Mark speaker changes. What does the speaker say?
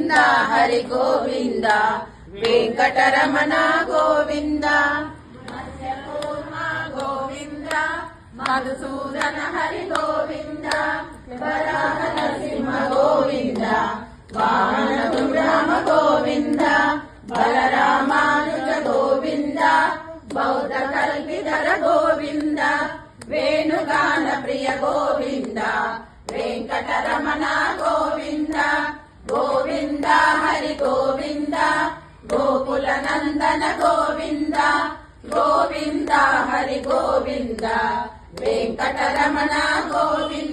Speaker 1: గోవింద హరి గోవింద వెంకటరమణ గోవింద గోవింద మధుసూదన హరి గోవింద వరాహ నరసింహ గోవింద వామన రామ గోవింద బలరామానుజ గోవింద బౌద్ధ కల్పిధర గోవింద వేణుగాన ప్రియ గోవింద వెంకటరమణ గోవింద గోవింద హరి గోవింద గోకుల నందన గోవింద గోవింద హరి గోవింద వెంకటరమణ గోవింద